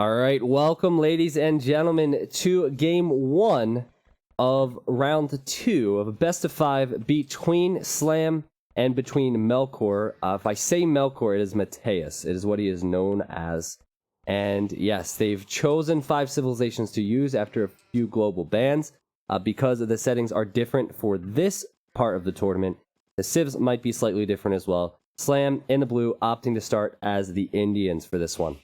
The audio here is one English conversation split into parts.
All right, welcome, ladies and gentlemen, to game one of round two of a best of five between Slam and between Melkor. If I say Melkor, it is Mateus. It is what he is known as. And yes, they've chosen 5 civilizations to use after a few global bans. Because the settings are different for this part of the tournament, the civs might be slightly different as well. Slam in the blue opting to start as the Indians for this one.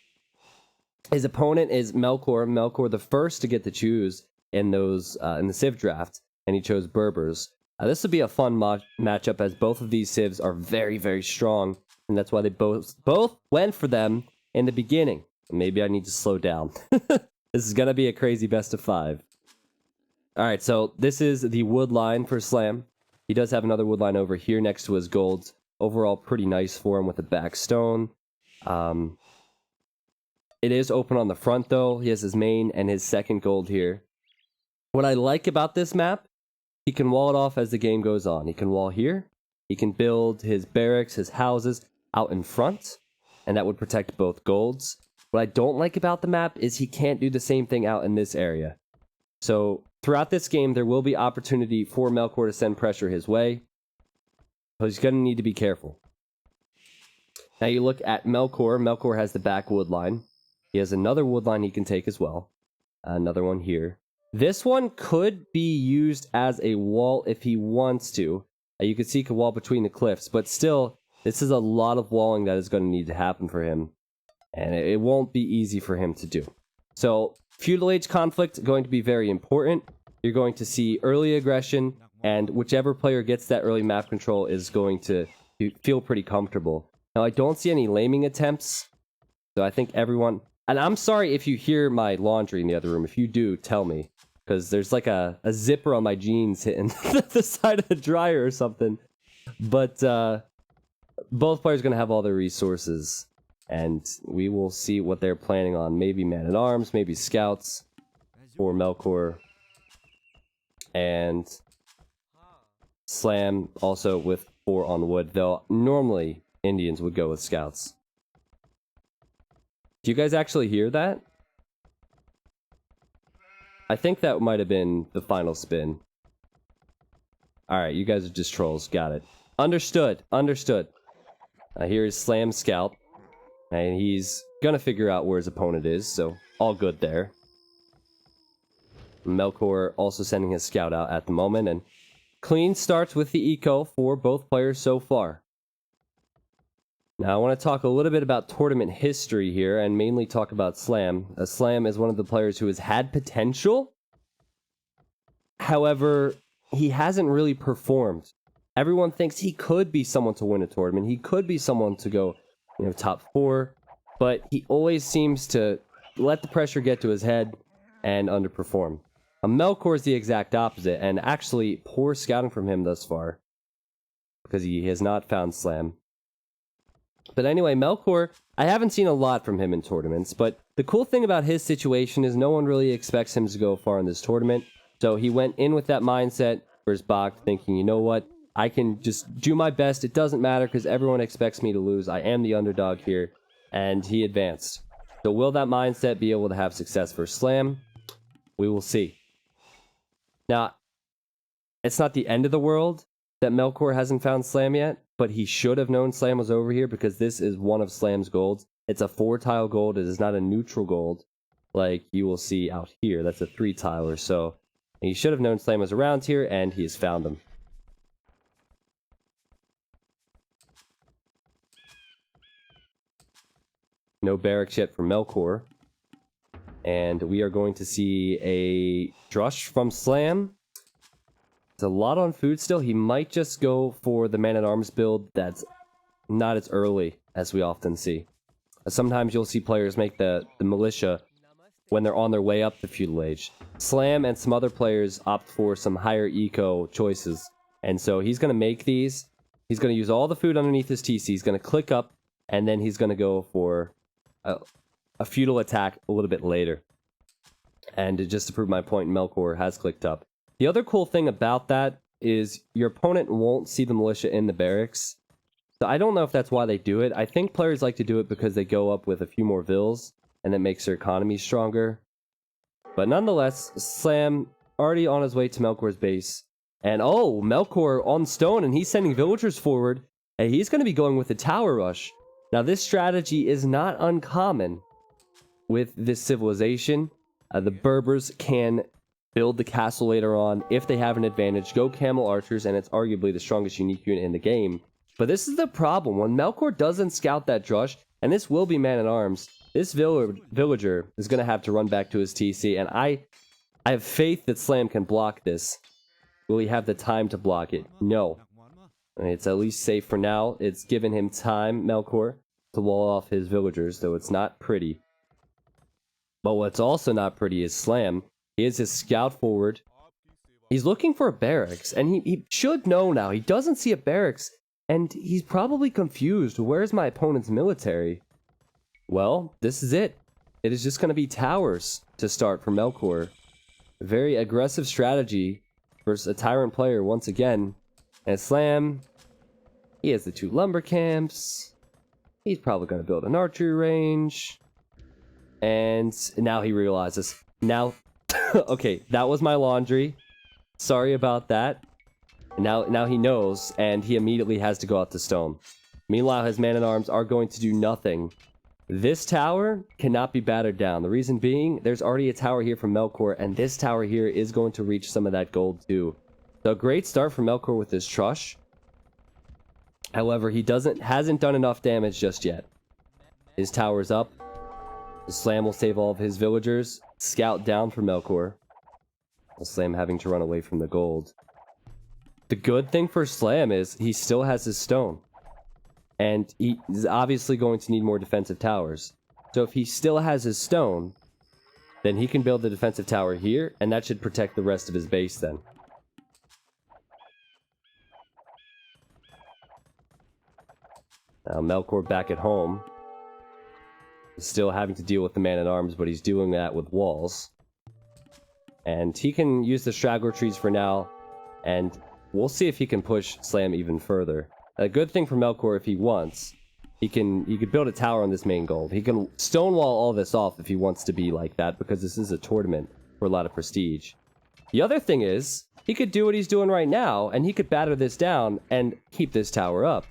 His opponent is Melkor. Melkor, the first to get to choose in those in the Civ draft, and he chose Berbers. This would be a fun matchup as both of these Civs are very, very strong, and that's why they both went for them in the beginning. Maybe I need to slow down. This is gonna be a crazy best of 5. All right, so this is the wood line for Slam. He does have another wood line over here next to his golds. Overall, pretty nice for him with a back stone. It is open on the front, though. He has his main and his second gold here. What I like about this map, he can wall it off as the game goes on. He can wall here. He can build his barracks, his houses out in front, and that would protect both golds. What I don't like about the map is he can't do the same thing out in this area. So throughout this game, there will be opportunity for Melkor to send pressure his way. So he's going to need to be careful. Now you look at Melkor. Melkor has the back wood line. He has another wood line he can take as well. Another one here. This one could be used as a wall if he wants to. You can see he can wall between the cliffs, but still, this is a lot of walling that is going to need to happen for him. And it won't be easy for him to do. So, feudal age conflict going to be very important. You're going to see early aggression, and whichever player gets that early map control is going to feel pretty comfortable. Now, I don't see any laming attempts, so I think everyone... And I'm sorry if you hear my laundry in the other room. If you do, tell me. Because there's like a zipper on my jeans hitting the side of the dryer or something. But both players are going to have all their resources. And we will see what they're planning on. Maybe man-at-arms, maybe scouts for Melkor. And Slam also with 4 on wood. Though normally Indians would go with scouts. Do you guys actually hear that? I think that might have been the final spin. Alright, you guys are just trolls. Got it. Understood. Understood. Here is Slam Scout. And he's gonna figure out where his opponent is, so all good there. Melkor also sending his scout out at the moment, and clean starts with the eco for both players so far. Now, I want to talk a little bit about tournament history here, and mainly talk about Slam. Slam is one of the players who has had potential. However, he hasn't really performed. Everyone thinks he could be someone to win a tournament. He could be someone to go, top 4. But he always seems to let the pressure get to his head and underperform. Melkor is the exact opposite, and actually poor scouting from him thus far, because he has not found Slam. But anyway, Melkor, I haven't seen a lot from him in tournaments, but the cool thing about his situation is no one really expects him to go far in this tournament. So he went in with that mindset for his Bach, thinking, you know what, I can just do my best. It doesn't matter because everyone expects me to lose. I am the underdog here. And he advanced. So will that mindset be able to have success for Slam? We will see. Now, it's not the end of the world that Melkor hasn't found Slam yet, but he should have known Slam was over here because this is one of Slam's golds. It's a 4-tile gold. It is not a neutral gold like you will see out here. That's a 3-tile or so. And he should have known Slam was around here, and he has found him. No barracks yet for Melkor. And we are going to see a drush from Slam. It's a lot on food still. He might just go for the man-at-arms build that's not as early as we often see. Sometimes you'll see players make the militia when they're on their way up the feudal age. Slam and some other players opt for some higher eco choices. And so he's going to make these. He's going to use all the food underneath his TC. He's going to click up, and then he's going to go for a feudal attack a little bit later. And just to prove my point, Melkor has clicked up. The other cool thing about that is your opponent won't see the militia in the barracks. So I don't know if that's why they do it. I think players like to do it because they go up with a few more vills. and that makes their economy stronger. But nonetheless, Slam already on his way to Melkor's base. And oh, Melkor on stone, and he's sending villagers forward. And he's going to be going with the tower rush. Now, this strategy is not uncommon with this civilization. The Berbers can build the castle later on if they have an advantage. Go camel archers, and it's arguably the strongest unique unit in the game. But this is the problem. When Melkor doesn't scout that drush, and this will be man-at-arms, this villager is going to have to run back to his TC, and I have faith that Slam can block this. Will he have the time to block it? No. I mean, it's at least safe for now. It's given him time, Melkor, to wall off his villagers, though it's not pretty. But what's also not pretty is Slam. He has his scout forward. He's looking for a barracks, and he should know now. He doesn't see a barracks, and he's probably confused. Where's my opponent's military? Well, this is it. It is just going to be towers to start for Melkor. A very aggressive strategy versus a tyrant player once again. And Slam, he has the 2 lumber camps. He's probably going to build an archery range. And now he realizes. Now, okay, that was my laundry. Sorry about that. Now he knows, and he immediately has to go out to stone. Meanwhile, his man-at-arms are going to do nothing. This tower cannot be battered down. The reason being, there's already a tower here from Melkor, and this tower here is going to reach some of that gold too. So great start for Melkor with his trush. However, he hasn't done enough damage just yet. His tower's up. The Slam will save all of his villagers. Scout down for Melkor. The Slam having to run away from the gold. The good thing for Slam is he still has his stone. And he's obviously going to need more defensive towers. So if he still has his stone, then he can build the defensive tower here, and that should protect the rest of his base then. Now Melkor back at home. He's still having to deal with the man-at-arms, but he's doing that with walls. And he can use the straggler trees for now, and we'll see if he can push Slam even further. A good thing for Melkor, if he wants, he could build a tower on this main gold. He can stonewall all this off if he wants to be like that, because this is a tournament for a lot of prestige. The other thing is, he could do what he's doing right now, and he could batter this down and keep this tower up.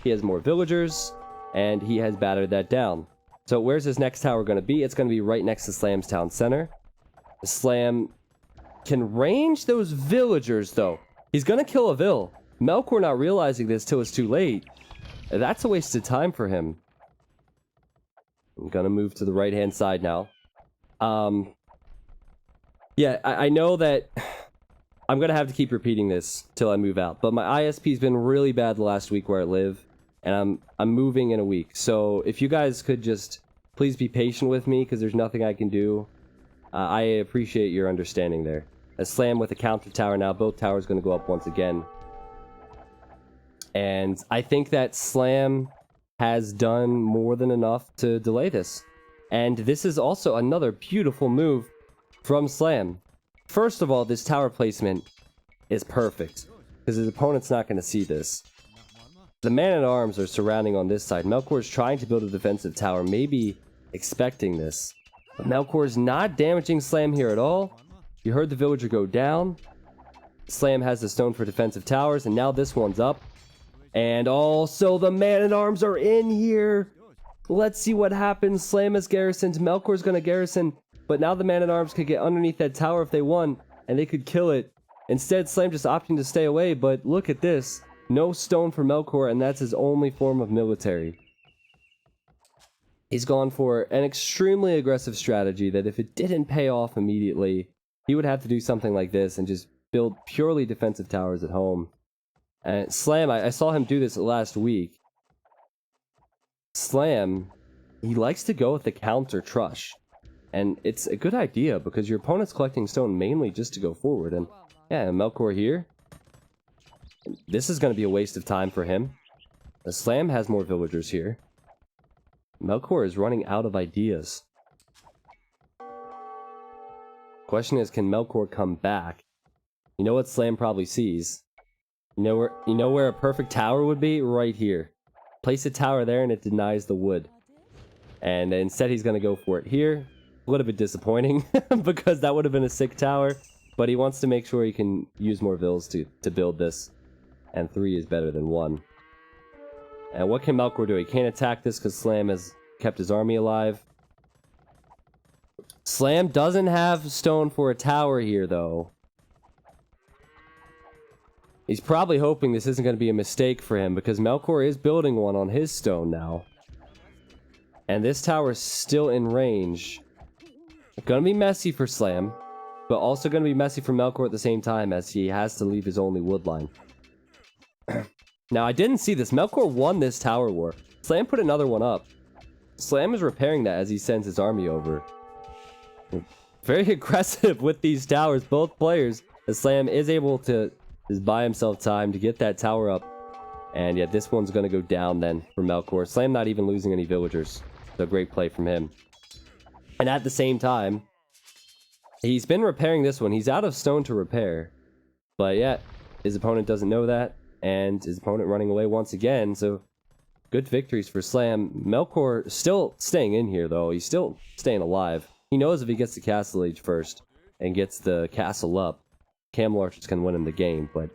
He has more villagers, and he has battered that down. So where's his next tower going to be? It's going to be right next to Slam's town center. Slam can range those villagers, though. He's going to kill a vill. Melkor not realizing this till it's too late. That's a waste of time for him. I'm going to move to the right-hand side now. Yeah, I know that I'm going to have to keep repeating this till I move out. But my ISP's been really bad the last week where I live. And I'm moving in a week. So if you guys could just please be patient with me, because there's nothing I can do. I appreciate your understanding there. A Slam with a counter tower now. Both towers going to go up once again. And I think that Slam has done more than enough to delay this. And this is also another beautiful move from Slam. First of all, this tower placement is perfect, because his opponent's not going to see this. The man-at-arms are surrounding on this side. Melkor is trying to build a defensive tower, maybe expecting this. But Melkor is not damaging Slam here at all. You heard the villager go down. Slam has the stone for defensive towers, and now this one's up. And also the man-at-arms are in here. Let's see what happens. Slam is garrisoned. Melkor's going to garrison. But now the man-at-arms could get underneath that tower if they won, and they could kill it. Instead, Slam just opting to stay away, but look at this. No stone for Melkor, and that's his only form of military. He's gone for an extremely aggressive strategy that if it didn't pay off immediately, he would have to do something like this and just build purely defensive towers at home. And Slam, I saw him do this last week. Slam, he likes to go with the counter trush. And it's a good idea because your opponent's collecting stone mainly just to go forward. And yeah, Melkor here. This is going to be a waste of time for him. The Slam has more villagers here. Melkor is running out of ideas. Question is, can Melkor come back? You know what Slam probably sees? You know where a perfect tower would be? Right here. Place a tower there and it denies the wood. And instead he's going to go for it here. A little bit disappointing because that would have been a sick tower. But he wants to make sure he can use more vills to build this. And 3 is better than 1. And what can Melkor do? He can't attack this because Slam has kept his army alive. Slam doesn't have stone for a tower here, though. He's probably hoping this isn't going to be a mistake for him, because Melkor is building one on his stone now. And this tower is still in range. Gonna be messy for Slam, but also gonna be messy for Melkor at the same time, as he has to leave his only wood line. Now, I didn't see this. Melkor won this tower war. Slam put another one up. Slam is repairing that as he sends his army over. Very aggressive with these towers, both players, as Slam is able to just buy himself time to get that tower up. And yeah, this one's going to go down then for Melkor. Slam not even losing any villagers. So great play from him. And at the same time, he's been repairing this one. He's out of stone to repair. But yeah, his opponent doesn't know that. And his opponent running away once again. So good victories for Slam. Melkor still staying in here, though. He's still staying alive. He knows if he gets the castle age first and gets the castle up, Camel Archers can win him the game. But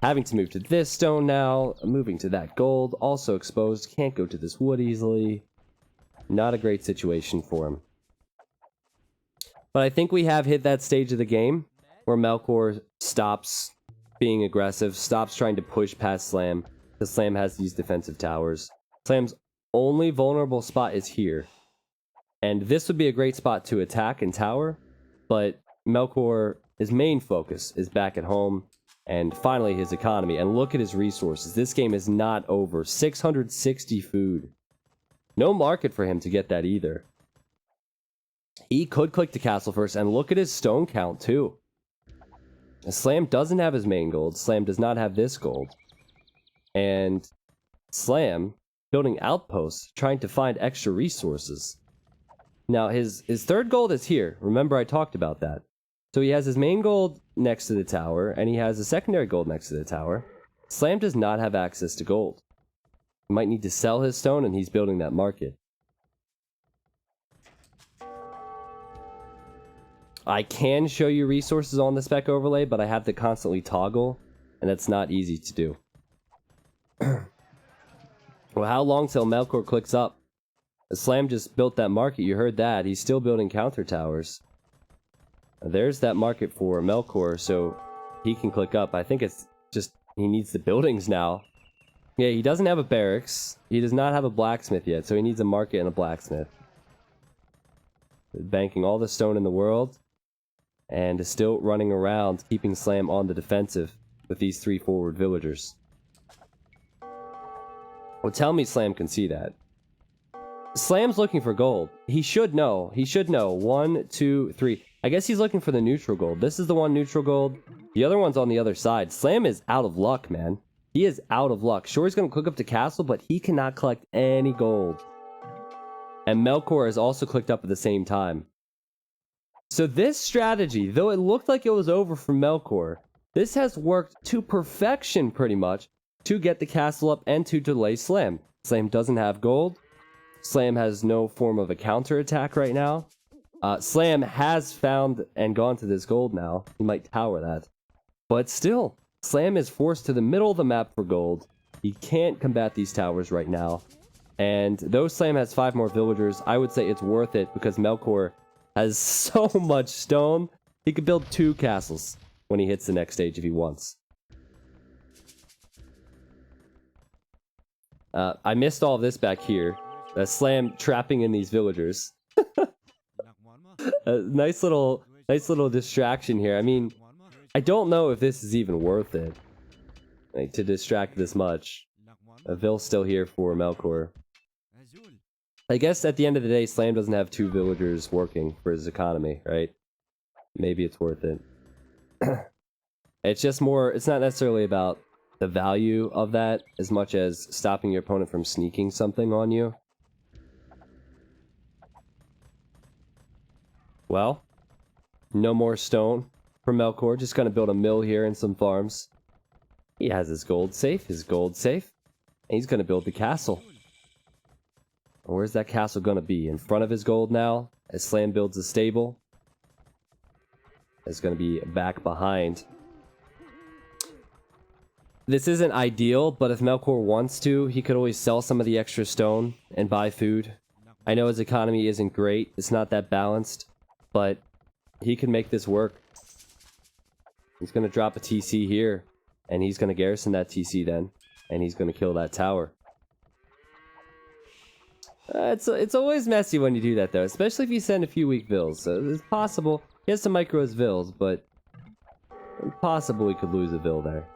having to move to this stone now, moving to that gold, also exposed, can't go to this wood easily. Not a great situation for him. But I think we have hit that stage of the game where Melkor stops being aggressive, stops trying to push past Slam, because Slam has these defensive towers. Slam's only vulnerable spot is here. And this would be a great spot to attack and tower, but Melkor, his main focus is back at home, and finally his economy. And look at his resources. This game is not over. 660 food. No market for him to get that either. He could click the castle first, and look at his stone count too. Slam doesn't have his main gold. Slam does not have this gold. And Slam building outposts, trying to find extra resources. Now, his third gold is here. Remember, I talked about that. So he has his main gold next to the tower, and he has a secondary gold next to the tower. Slam does not have access to gold. He might need to sell his stone, and he's building that market. I can show you resources on the spec overlay, but I have to constantly toggle, and that's not easy to do. Well, how long till Melkor clicks up? Slam just built that market, you heard that. He's still building counter towers. There's that market for Melkor, so he can click up. I think it's just he needs the buildings now. Yeah, he doesn't have a barracks. He does not have a blacksmith yet, so he needs a market and a blacksmith. Banking all the stone in the world, and is still running around, keeping Slam on the defensive with these 3 forward villagers. Well, tell me Slam can see that. Slam's looking for gold. He should know. He should know. 1, 2, 3. I guess he's looking for the neutral gold. This is the one neutral gold. The other one's on the other side. Slam is out of luck, man. He is out of luck. Sure, he's going to click up to castle, but he cannot collect any gold. And Melkor is also clicked up at the same time. So this strategy, though it looked like it was over for Melkor, this has worked to perfection pretty much to get the castle up and to delay Slam. Slam doesn't have gold. Slam has no form of a counterattack right now. Slam has found and gone to this gold now. He might tower that. But still, Slam is forced to the middle of the map for gold. He can't combat these towers right now. And though Slam has 5 more villagers, I would say it's worth it because Melkor has so much stone. He could build 2 castles when he hits the next stage if he wants. I missed all of this back here. Slam trapping in these villagers. Nice little distraction here. I mean, I don't know if this is even worth it, like, to distract this much. Vill's still here for Melkor. I guess at the end of the day, Slam doesn't have 2 villagers working for his economy, right? Maybe it's worth it. It's just more, it's not necessarily about the value of that as much as stopping your opponent from sneaking something on you. Well, no more stone for Melkor. Just gonna build a mill here and some farms. He has his gold safe, and he's gonna build the castle. Where's that castle going to be? In front of his gold now, as Slam builds a stable. It's going to be back behind. This isn't ideal, but if Melkor wants to, he could always sell some of the extra stone and buy food. I know his economy isn't great. It's not that balanced, but he can make this work. He's going to drop a TC here, and he's going to garrison that TC then, and he's going to kill that tower. It's always messy when you do that, though, especially if you send a few weak vills. So it's possible. He has to micro his vills, but it's possible he could lose a vill there.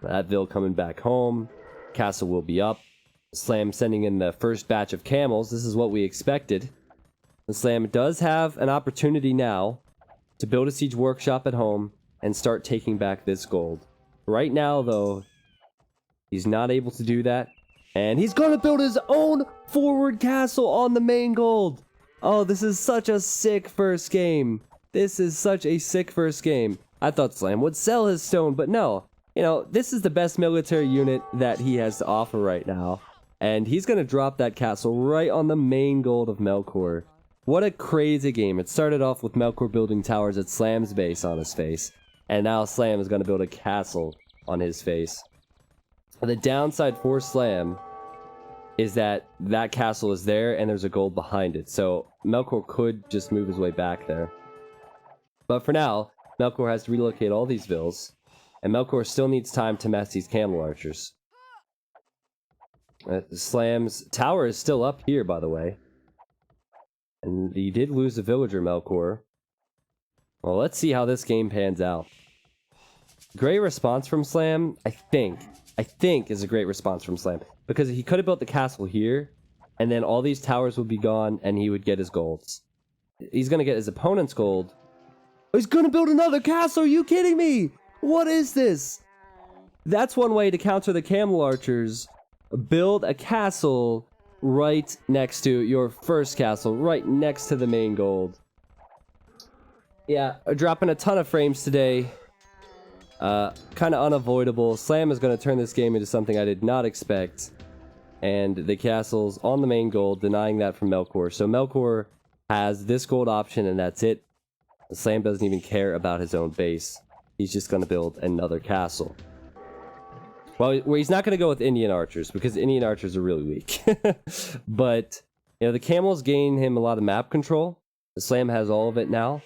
That vill coming back home. Castle will be up. Slam sending in the first batch of camels. This is what we expected. And Slam does have an opportunity now to build a siege workshop at home and start taking back this gold. Right now, though, he's not able to do that. And he's going to build his own forward castle on the main gold. Oh, this is such a sick first game. This is such a sick first game. I thought Slam would sell his stone, but no. You know, this is the best military unit that he has to offer right now. And he's going to drop that castle right on the main gold of Melkor. What a crazy game. It started off with Melkor building towers at Slam's base on his face. And now Slam is going to build a castle on his face. The downside for Slam is that that castle is there and there's a gold behind it. So Melkor could just move his way back there. But for now, Melkor has to relocate all these vills. And Melkor still needs time to mass these camel archers. Slam's tower is still up here, by the way. And he did lose a villager, Melkor. Well, let's see how this game pans out. Great response from Slam, I think is a great response from Slam. Because he could have built the castle here, and then all these towers would be gone, and he would get his golds. He's going to get his opponent's gold. He's going to build another castle, are you kidding me? What is this? That's one way to counter the camel archers. Build a castle right next to your first castle, right next to the main gold. Yeah, dropping a ton of frames today. Kind of unavoidable. Slam is going to turn this game into something I did not expect. And the castle's on the main gold, denying that from Melkor. So Melkor has this gold option, and that's it. Slam doesn't even care about his own base. He's just going to build another castle. Well, he's not going to go with Indian archers, because Indian archers are really weak. But, you know, the camels gain him a lot of map control. The Slam has all of it now.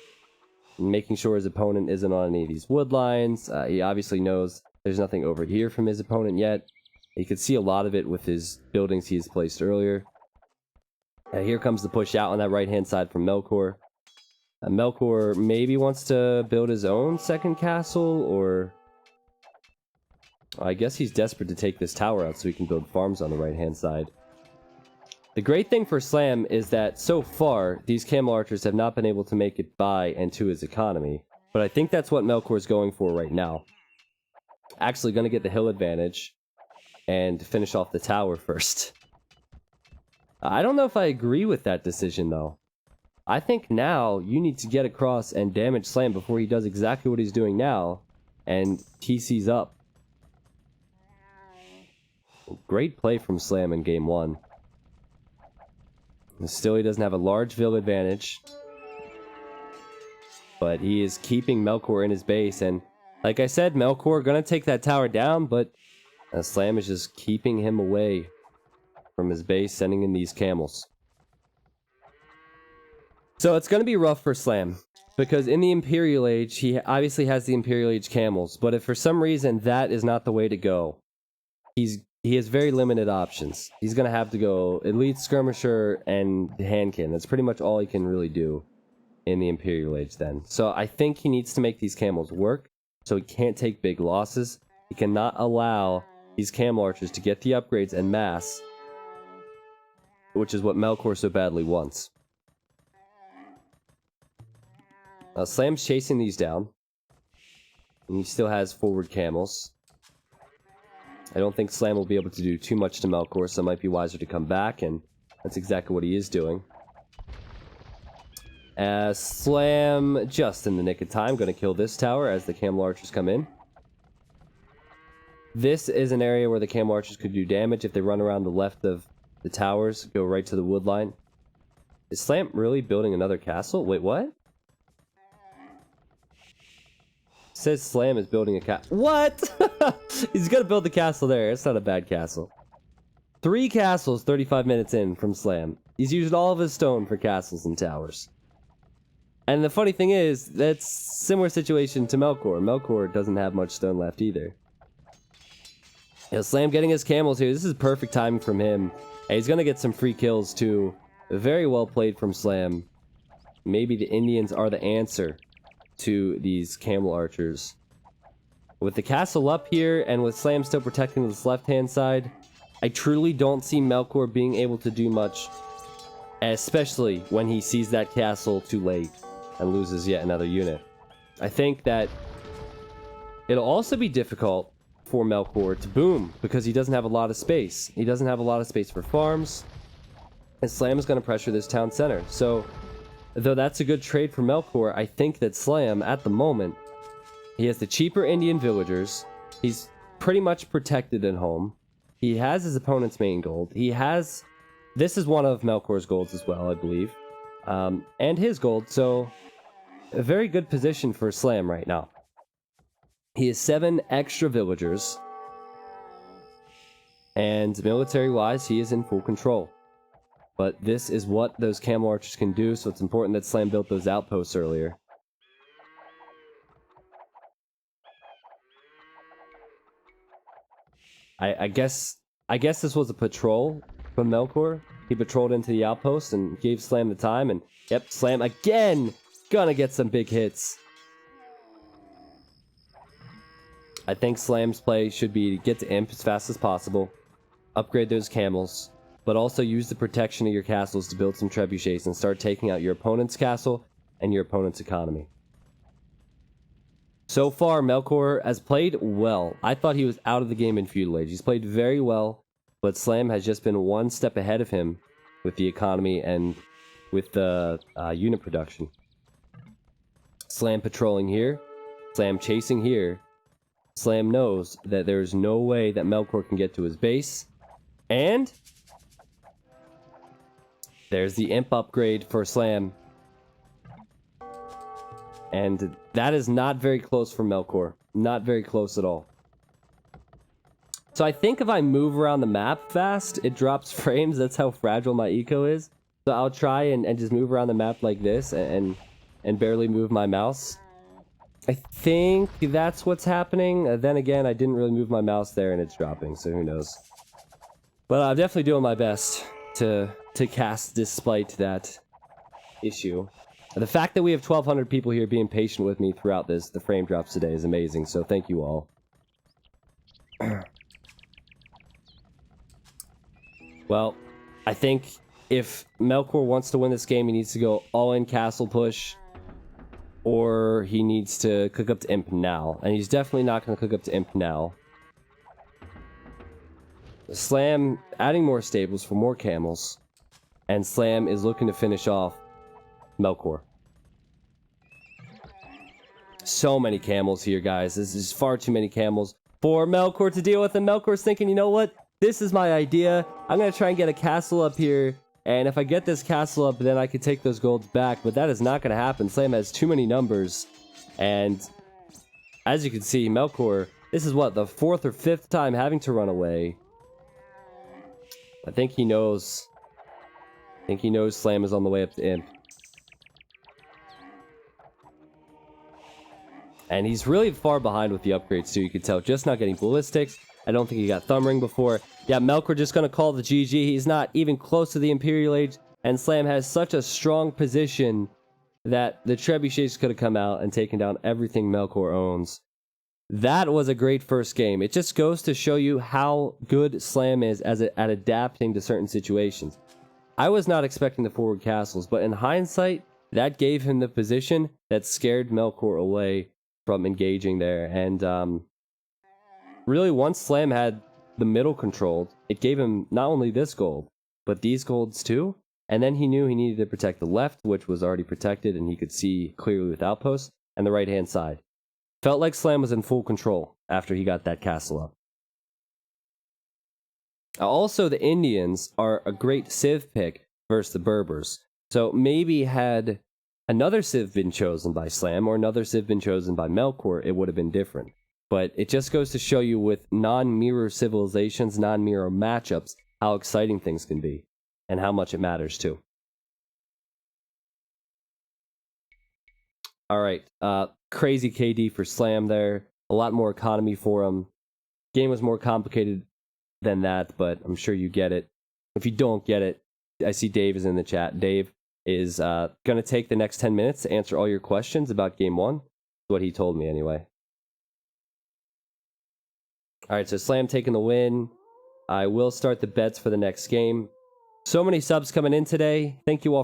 Making sure his opponent isn't on any of these wood lines. He obviously knows there's nothing over here from his opponent yet. You could see a lot of it with his buildings he's placed earlier. Here comes the push out on that right-hand side from Melkor. Melkor maybe wants to build his own second castle, or... I guess he's desperate to take this tower out so he can build farms on the right-hand side. The great thing for Slam is that, so far, these camel archers have not been able to make it by and to his economy. But I think that's what Melkor's going for right now. Actually going to get the hill advantage and finish off the tower first. I don't know if I agree with that decision, though. I think now you need to get across and damage Slam before he does exactly what he's doing now and TC's up. Great play from Slam in game 1. Still, he doesn't have a large vill advantage. But he is keeping Melkor in his base. And like I said, Melkor gonna take that tower down, but Slam is just keeping him away from his base, sending in these camels. So it's gonna be rough for Slam. Because in the Imperial Age, he obviously has the Imperial Age camels. But if for some reason that is not the way to go, he has very limited options. He's going to have to go Elite Skirmisher and Handkin. That's pretty much all he can really do in the Imperial Age then. So I think he needs to make these camels work, so he can't take big losses. He cannot allow these camel archers to get the upgrades en masse, which is what Melkor so badly wants. Slam's chasing these down, and he still has forward camels. I don't think Slam will be able to do too much to Melkor, so it might be wiser to come back, and that's exactly what he is doing. Slam, just in the nick of time, going to kill this tower as the camel archers come in. This is an area where the camel archers could do damage if they run around the left of The towers go right to the wood line. Is Slam really building another castle? Wait, what? It says Slam is building a castle. What? He's gonna build the castle there. It's not a bad castle. 3 castles 35 minutes in from Slam. He's used all of his stone for castles and towers. And the funny thing is, that's similar situation to Melkor. Melkor doesn't have much stone left either. You know, Slam getting his camels here. This is perfect timing from him. And he's going to get some free kills too. Very well played from Slam. Maybe the Indians are the answer to these camel archers. With the castle up here and with Slam still protecting this left-hand side, I truly don't see Melkor being able to do much. Especially when he sees that castle too late and loses yet another unit. I think that it'll also be difficult for Melkor to boom because he doesn't have a lot of space. He doesn't have a lot of space for farms. And Slam is going to pressure this town center. So, though that's a good trade for Melkor, I think that Slam, at the moment, he has the cheaper Indian villagers. He's pretty much protected at home. He has his opponent's main gold. He has... This is one of Melkor's golds as well, I believe. And his gold, so... A very good position for Slam right now. He has 7 extra villagers. And military-wise, he is in full control. But this is what those camel archers can do, so it's important that Slam built those outposts earlier. I guess this was a patrol from Melkor. He patrolled into the outpost and gave Slam the time, and yep, Slam again gonna get some big hits. I think Slam's play should be to get to Imp as fast as possible, upgrade those camels, but also use the protection of your castles to build some trebuchets and start taking out your opponent's castle and your opponent's economy. So far, Melkor has played well. I thought he was out of the game in Feudal Age. He's played very well, but Slam has just been one step ahead of him with the economy and with the unit production. Slam patrolling here, Slam chasing here. Slam knows that there's no way that Melkor can get to his base. And there's the Imp upgrade for Slam. And that is not very close for Melkor. Not very close at all. So I think if I move around the map fast, it drops frames. That's how fragile my eco is. So I'll try and just move around the map like this and barely move my mouse. I think that's what's happening. Then again, I didn't really move my mouse there and it's dropping, so who knows. But I'm definitely doing my best to cast despite that issue. The fact that we have 1,200 people here being patient with me throughout the frame drops today is amazing, so thank you all. Well, I think if Melkor wants to win this game, he needs to go all-in castle push, or he needs to cook up to Imp now. And he's definitely not going to cook up to Imp now. Slam adding more stables for more camels, and Slam is looking to finish off Melkor. So many camels here, guys. This is far too many camels for Melkor to deal with, and Melkor's thinking, you know what? This is my idea. I'm going to try and get a castle up here, and if I get this castle up, then I can take those golds back, but that is not going to happen. Slam has too many numbers, and as you can see, Melkor, this is what, the 4th or 5th time having to run away. I think he knows Slam is on the way up to Imp. And he's really far behind with the upgrades too, you can tell. Just not getting ballistics. I don't think he got thumb ring before. Yeah, Melkor just gonna call the GG. He's not even close to the Imperial Age. And Slam has such a strong position that the trebuchets could have come out and taken down everything Melkor owns. That was a great first game. It just goes to show you how good Slam is at adapting to certain situations. I was not expecting the forward castles, but in hindsight, that gave him the position that scared Melkor away from engaging there. And really, once Slam had the middle controlled, it gave him not only this gold, but these golds too. And then he knew he needed to protect the left, which was already protected, and he could see clearly with outposts, and the right-hand side. Felt like Slam was in full control after he got that castle up. Also, the Indians are a great Civ pick versus the Berbers. So maybe had another Civ been chosen by Slam or another Civ been chosen by Melkor, it would have been different. But it just goes to show you with non-mirror civilizations, non-mirror matchups, how exciting things can be and how much it matters too. All right, crazy KD for Slam there. A lot more economy for him. Game was more complicated than that, but I'm sure you get it. If you don't get it, I see Dave is in the chat. Dave is going to take the next 10 minutes to answer all your questions about game one. That's what he told me anyway. All right, so Slam taking the win. I will start the bets for the next game. So many subs coming in today. Thank you all for